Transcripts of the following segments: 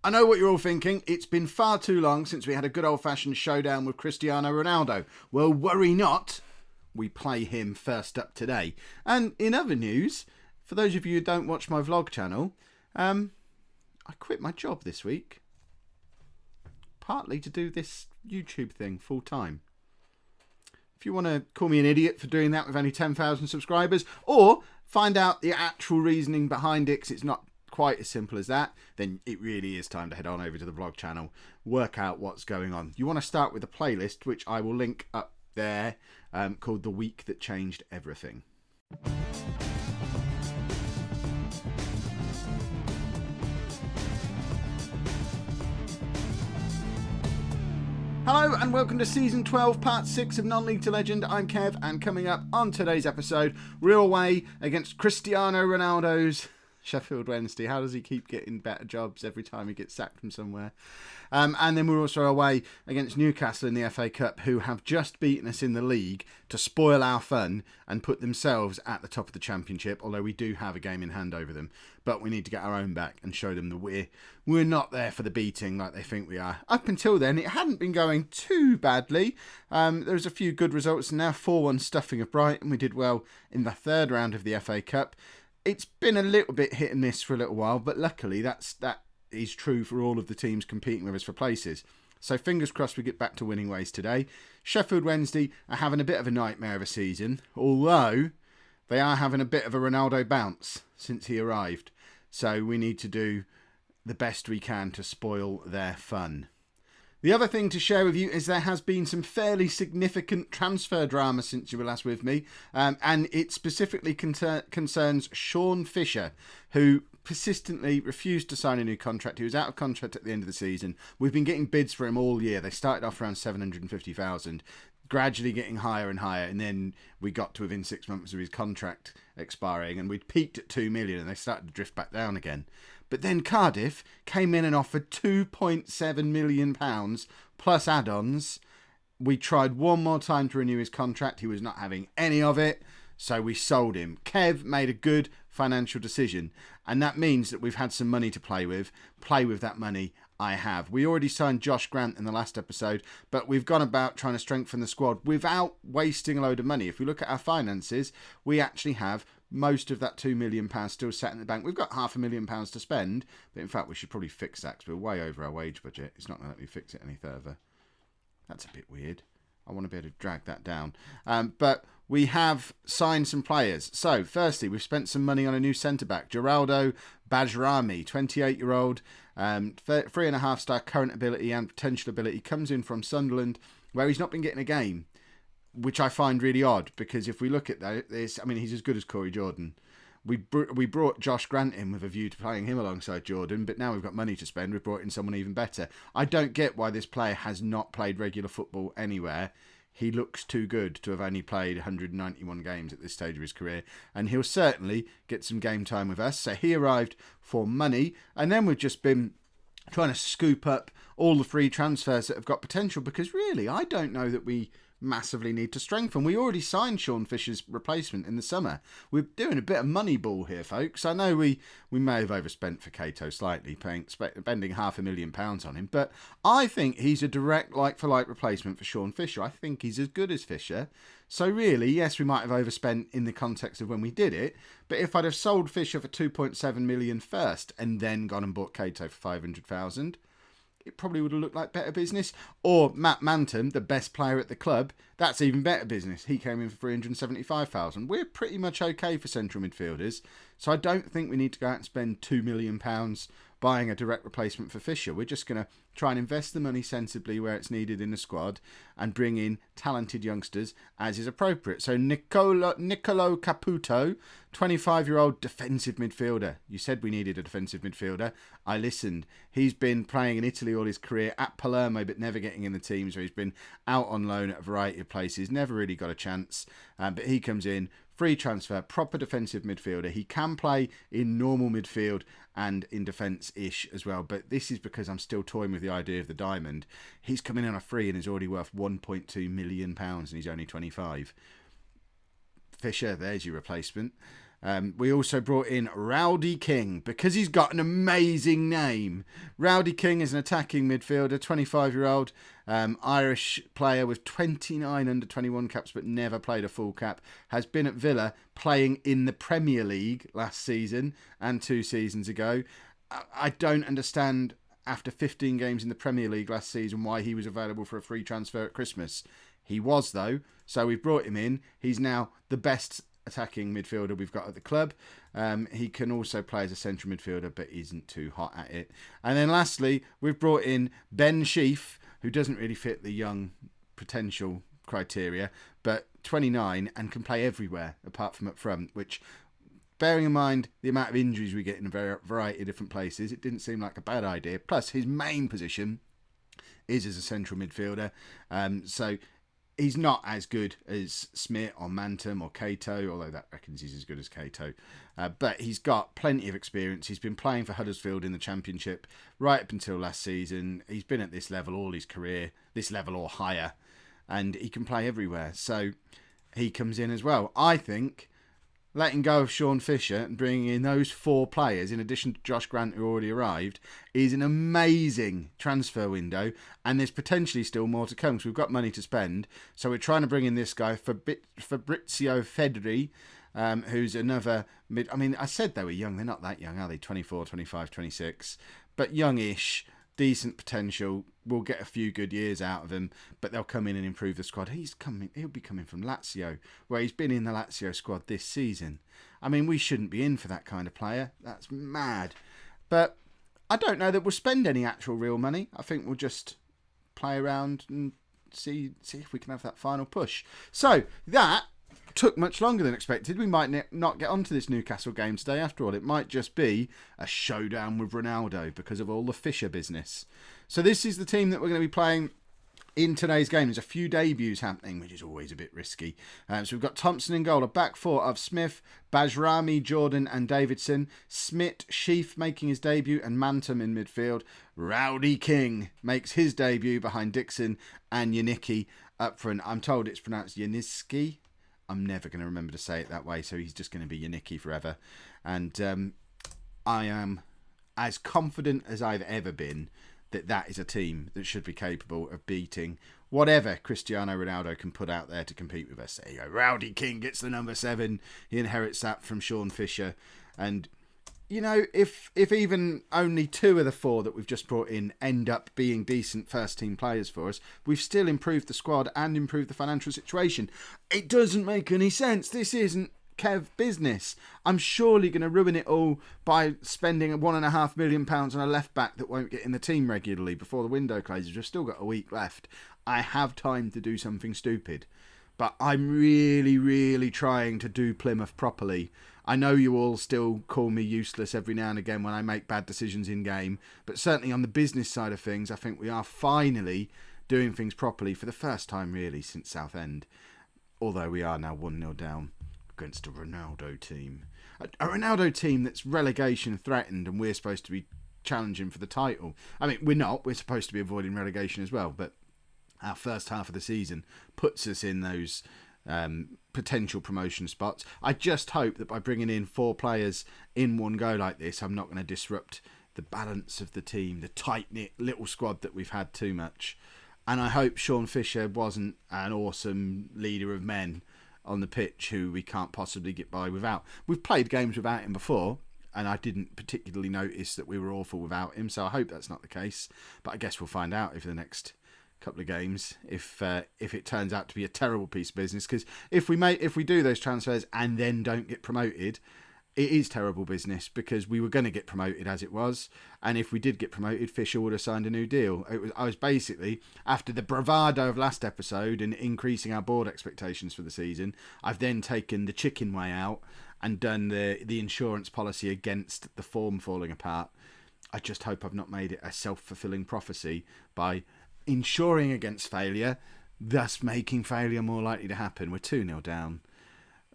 I know what you're all thinking. It's been far too long since we had a good old-fashioned showdown with Cristiano Ronaldo. Well, worry not. We play him first up today. And in other news, for those of you who don't watch my vlog channel, I quit my job this week. Partly to do this YouTube thing full time. If you want to call me an idiot for doing that with only 10,000 subscribers, or find out the actual reasoning behind it, because it's not quite as simple as that, then it really is time to head on over to the vlog channel, work out what's going on. You want to start with a playlist, which I will link up there, called The Week That Changed Everything. Hello and welcome to Season 12, Part 6 of Non-League to Legend. I'm Kev, and coming up on today's episode, we're away against Cristiano Ronaldo's Sheffield Wednesday. How does he keep getting better jobs every time he gets sacked from somewhere? And then we're also away against Newcastle in the FA Cup, who have just beaten us in the league to spoil our fun and put themselves at the top of the Championship, although we do have a game in hand over them. But we need to get our own back and show them that we're not there for the beating like they think we are. Up until then, it hadn't been going too badly. There was a few good results, and now 4-1 stuffing of Brighton. We did well in the third round of the FA Cup. It's been a little bit hit and miss for a little while, but luckily that is true for all of the teams competing with us for places. So fingers crossed we get back to winning ways today. Sheffield Wednesday are having a bit of a nightmare of a season, although they are having a bit of a Ronaldo bounce since he arrived. So we need to do the best we can to spoil their fun. The other thing to share with you is there has been some fairly significant transfer drama since you were last with me, and it specifically concerns Sean Fisher, who persistently refused to sign a new contract. He was out of contract at the end of the season. We've been getting bids for him all year. They started off around 750,000, gradually getting higher and higher, and then we got to within 6 months of his contract expiring, and we'd peaked at 2 million, and they started to drift back down again. But then Cardiff came in and offered £2.7 million plus add-ons. We tried one more time to renew his contract. He was not having any of it, so we sold him. Kev made a good financial decision, and that means that we've had some money to play with. Play with that money I have. We already signed Josh Grant in the last episode, but we've gone about trying to strengthen the squad without wasting a load of money. If we look at our finances, we actually have most of that £2 million still sat in the bank. We've got £500,000 to spend, but in fact we should probably fix that because we're way over our wage budget. It's not going to let me fix it any further. That's a bit weird. I want to be able to drag that down. But we have signed some players. So firstly, we've spent some money on a new centre-back, Geraldo Bajrami, 28-year-old, 3.5-star current ability and potential ability, comes in from Sunderland, where he's not been getting a game, which I find really odd, because if we look at this, I mean, he's as good as Corey Jordan. We brought Josh Grant in with a view to playing him alongside Jordan, but now we've got money to spend. We've brought in someone even better. I don't get why this player has not played regular football anywhere. He looks too good to have only played 191 games at this stage of his career, and he'll certainly get some game time with us. So he arrived for money, and then we've just been trying to scoop up all the free transfers that have got potential, because really, I don't know that we massively need to strengthen. We already signed Sean Fisher's replacement in the summer. We're doing a bit of money ball here, folks. I know we may have overspent for Cato slightly, spending £500,000 on him, but I think he's a direct like-for-like replacement for Sean Fisher. I think he's as good as Fisher. So really, yes, we might have overspent in the context of when we did it, but if I'd have sold Fisher for 2.7 million first and then gone and bought Cato for 500,000, it probably would have looked like better business. Or Matt Manton, the best player at the club, that's even better business. He came in for 375,000. We're pretty much okay for central midfielders, so I don't think we need to go out and spend £2 million buying a direct replacement for Fisher. We're just going to try and invest the money sensibly where it's needed in the squad and bring in talented youngsters as is appropriate. So Nicolo Caputo, 25-year-old defensive midfielder. You said we needed a defensive midfielder. I listened. He's been playing in Italy all his career, at Palermo, but never getting in the team. So he's been out on loan at a variety of places, never really got a chance. But he comes in, free transfer, proper defensive midfielder. He can play in normal midfield and in defence-ish as well. But this is because I'm still toying with the idea of the diamond. He's coming in on a free and is already worth £1.2 million and he's only 25. Fisher, there's your replacement. We also brought in Rowdy King because he's got an amazing name. Rowdy King is an attacking midfielder, 25-year-old Irish player with 29 under-21 caps but never played a full cap. Has been at Villa playing in the Premier League last season and 2 seasons ago. I don't understand, after 15 games in the Premier League last season, why he was available for a free transfer at Christmas. He was, though, so we've brought him in. He's now the best attacking midfielder we've got at the club. He can also play as a central midfielder, but isn't too hot at it. And then lastly, we've brought in Ben Sheaf, who doesn't really fit the young potential criteria, but 29 and can play everywhere apart from up front, which, bearing in mind the amount of injuries we get in a variety of different places, it didn't seem like a bad idea. Plus, his main position is as a central midfielder, so he's not as good as Smith or Mantum or Cato, although that reckons he's as good as Cato. But he's got plenty of experience. He's been playing for Huddersfield in the Championship right up until last season. He's been at this level all his career, this level or higher, and he can play everywhere. So he comes in as well. I think letting go of Sean Fisher and bringing in those 4 players, in addition to Josh Grant, who already arrived, is an amazing transfer window. And there's potentially still more to come because we've got money to spend. So we're trying to bring in this guy, Fabrizio Fedri, who's another mid. I mean, I said they were young. They're not that young, are they? 24, 25, 26. But youngish, decent potential. We'll get a few good years out of him, but they'll come in and improve the squad. He'll be coming from Lazio, where he's been in the Lazio squad this season. I mean, we shouldn't be in for that kind of player. That's mad. But I don't know that we'll spend any actual real money. I think we'll just play around and see if we can have that final push. So that took much longer than expected. We might not get onto this Newcastle game today after all. It might just be a showdown with Ronaldo because of all the Fisher business. So this is the team that we're going to be playing in today's game. There's a few debuts happening, which is always a bit risky. So we've got Thompson in goal, a back 4 of Smith, Bajrami, Jordan and Davidson. Smith, Sheaf making his debut, and Mantum in midfield. Rowdy King makes his debut behind Dixon and Yanicki up front. I'm told it's pronounced Yaniski. I'm never going to remember to say it that way, so he's just going to be Yanicki forever. And I am as confident as I've ever been that is a team that should be capable of beating whatever Cristiano Ronaldo can put out there to compete with us. There you go. Rowdy King gets the number 7. He inherits that from Sean Fisher. And, you know, if even only 2 of the 4 that we've just brought in end up being decent first-team players for us, we've still improved the squad and improved the financial situation. It doesn't make any sense. This isn't Kev business. I'm surely going to ruin it all by spending £1.5 million on a left back that won't get in the team regularly before the window closes. We've still got a week left. I have time to do something stupid, but I'm really, really trying to do Plymouth properly. I know you all still call me useless every now and again when I make bad decisions in game, but certainly on the business side of things, I think we are finally doing things properly for the first time really since Southend, although we are now 1-0 down against a Ronaldo team. A Ronaldo team that's relegation threatened, and we're supposed to be challenging for the title. I mean, we're not. We're supposed to be avoiding relegation as well, but our first half of the season puts us in those potential promotion spots. I just hope that by bringing in 4 players in one go like this, I'm not going to disrupt the balance of the team, the tight-knit little squad that we've had too much. And I hope Sean Fisher wasn't an awesome leader of men on the pitch who we can't possibly get by without. We've played games without him before, and I didn't particularly notice that we were awful without him, so I hope that's not the case. But I guess we'll find out over the next couple of games if it turns out to be a terrible piece of business. Because if we do those transfers and then don't get promoted, it is terrible business, because we were going to get promoted as it was, and if we did get promoted, Fisher would have signed a new deal. I was basically, after the bravado of last episode and increasing our board expectations for the season, I've then taken the chicken way out and done the insurance policy against the form falling apart. I just hope I've not made it a self-fulfilling prophecy by insuring against failure, thus making failure more likely to happen. We're 2-0 down.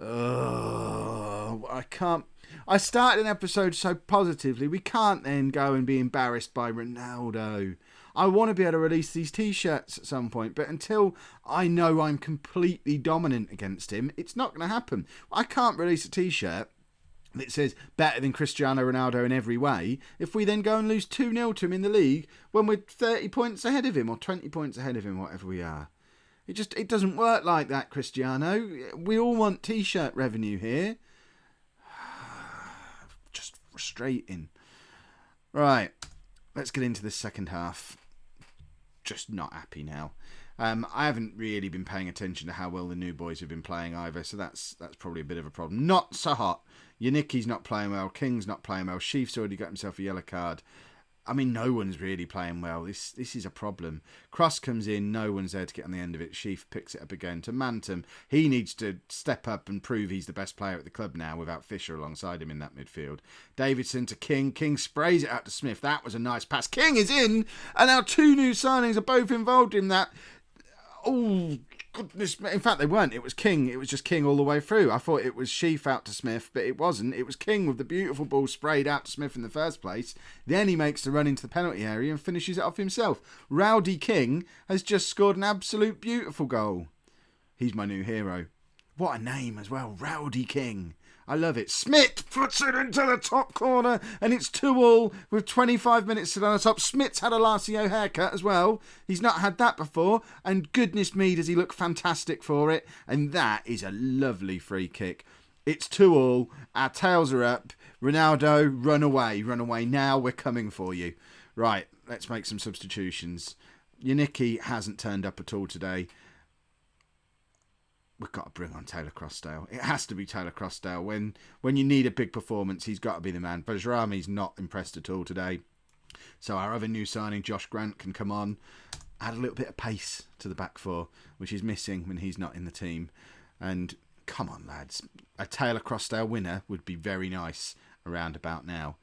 I can't. I started an episode so positively. We can't then go and be embarrassed by Ronaldo. I want to be able to release these t-shirts at some point, but until I know I'm completely dominant against him, it's not going to happen. I can't release a t-shirt that says better than Cristiano Ronaldo in every way, if we then go and lose 2-0 to him in the league when we're 30 points ahead of him or 20 points ahead of him, whatever we are. It doesn't work like that, Cristiano. We all want T-shirt revenue here. Just frustrating. Right, let's get into the second half. Just not happy now. I haven't really been paying attention to how well the new boys have been playing either, so that's probably a bit of a problem. Not so hot. Yanicki's not playing well. King's not playing well. Sheaf's already got himself a yellow card. I mean, no one's really playing well. This is a problem. Cross comes in. No one's there to get on the end of it. Sheaf picks it up again to Mantum. He needs to step up and prove he's the best player at the club now without Fisher alongside him in that midfield. Davidson to King. King sprays it out to Smith. That was a nice pass. King is in, and our two new signings are both involved in that. Oh, goodness. In fact, they weren't. It was King. It was just King all the way through. I thought it was Sheaf out to Smith, but it wasn't. It was King with the beautiful ball sprayed out to Smith in the first place. Then he makes the run into the penalty area and finishes it off himself. Rowdy King has just scored an absolute beautiful goal. He's my new hero. What a name as well. Rowdy King. I love it. Smith puts it into the top corner and it's 2-2 with 25 minutes to go on the top. Smith's had a Lacio haircut as well. He's not had that before, and goodness me does he look fantastic for it. And that is a lovely free kick. It's 2-2. Our tails are up. Ronaldo, run away. Run away now. We're coming for you. Right, let's make some substitutions. Yanicki hasn't turned up at all today. We've got to bring on Taylor Crossdale. It has to be Taylor Crossdale. When you need a big performance, he's got to be the man. Bajrami's not impressed at all today. So our other new signing, Josh Grant, can come on. Add a little bit of pace to the back four, which is missing when he's not in the team. And come on, lads. A Taylor Crossdale winner would be very nice around about now.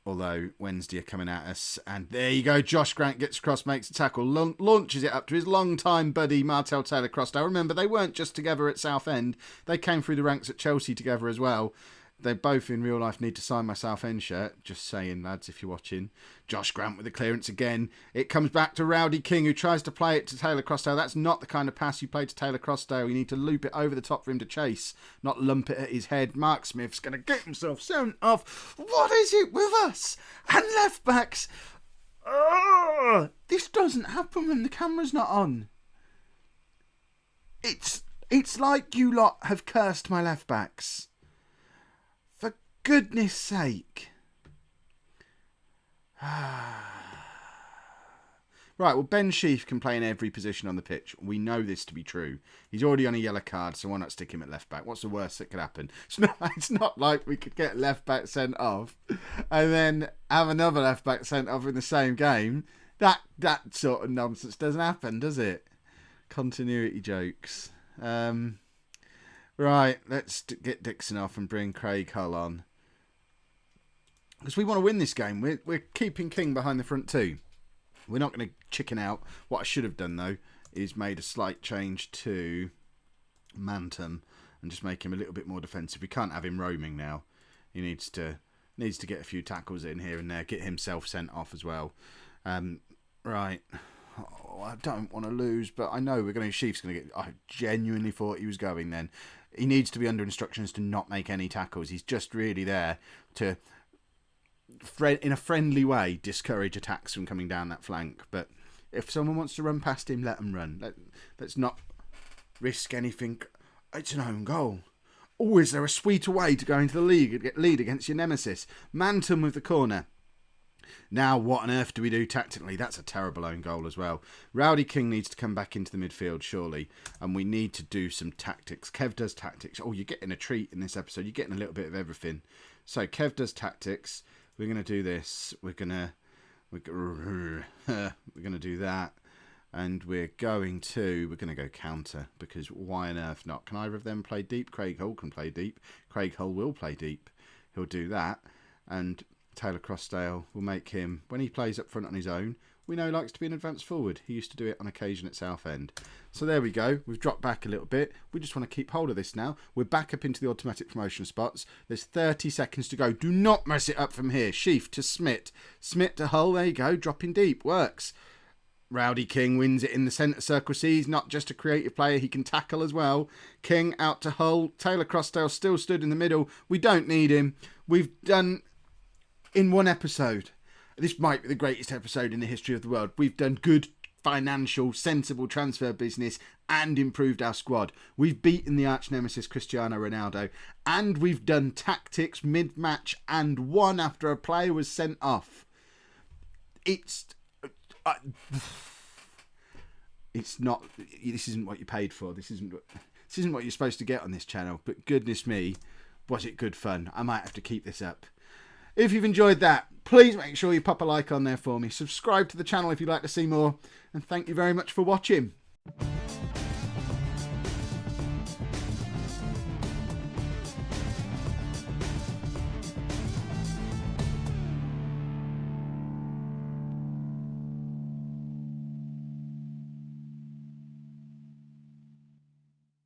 Although Wednesday are coming at us. And there you go. Josh Grant gets across, makes a tackle, launches it up to his long-time buddy, Martel Taylor-Crossdale. Remember, they weren't just together at Southend. They came through the ranks at Chelsea together as well. They both in real life need to sign my Southend shirt. Just saying, lads, if you're watching. Josh Grant with the clearance again. It comes back to Rowdy King, who tries to play it to Taylor Crossdale. That's not the kind of pass you play to Taylor Crossdale. You need to loop it over the top for him to chase, not lump it at his head. Mark Smith's going to get himself sent off. What is it with us and left backs? This doesn't happen when the camera's not on. It's like you lot have cursed my left backs. Goodness sake. Right, well, Ben Sheaf can play in every position on the pitch. We know this to be true. He's already on a yellow card, so why not stick him at left back? What's the worst that could happen? It's not like we could get left back sent off and then have another left back sent off in the same game. That sort of nonsense doesn't happen, does it? Continuity jokes. Right, let's get Dixon off and bring Craig Hull on. Because we want to win this game. We're keeping King behind the front two. We're not going to chicken out. What I should have done, though, is made a slight change to Mantum and just make him a little bit more defensive. We can't have him roaming now. He needs to get a few tackles in here and there, get himself sent off as well. Right. Oh, I don't want to lose, but I know Sheaf's going to get... I genuinely thought he was going then. He needs to be under instructions to not make any tackles. He's just really there to... in a friendly way, discourage attacks from coming down that flank. But if someone wants to run past him, let them run. Let's not risk anything. It's an own goal. Oh, is there a sweeter way to go into the league and get lead against your nemesis? Mantum with the corner. Now, what on earth do we do tactically? That's a terrible own goal as well. Rowdy King needs to come back into the midfield, surely. And we need to do some tactics. Kev does tactics. Oh, you're getting a treat in this episode. You're getting a little bit of everything. So, Kev does tactics. We're going to do this. We're going to do that. And we're going to go counter. Because why on earth not? Can either of them play deep? Craig Hull can play deep. Craig Hull will play deep. He'll do that. And Taylor Crossdale will make him, when he plays up front on his own, we know he likes to be an advanced forward. He used to do it on occasion at Southend. So there we go. We've dropped back a little bit. We just want to keep hold of this now. We're back up into the automatic promotion spots. There's 30 seconds to go. Do not mess it up from here. Sheaf to Smith. Smith to Hull. There you go. Dropping deep. Works. Rowdy King wins it in the centre circle. See, he's not just a creative player, he can tackle as well. King out to Hull. Taylor Crossdale still stood in the middle. We don't need him. We've done, in one episode, this might be the greatest episode in the history of the world, we've done good financial, sensible transfer business and improved our squad. We've beaten the arch nemesis Cristiano Ronaldo, and we've done tactics mid-match and won after a player was sent off. It's not. This isn't what you paid for. This isn't what you're supposed to get on this channel. But goodness me, was it good fun? I might have to keep this up. If you've enjoyed that, please make sure you pop a like on there for me. Subscribe to the channel if you'd like to see more. And thank you very much for watching.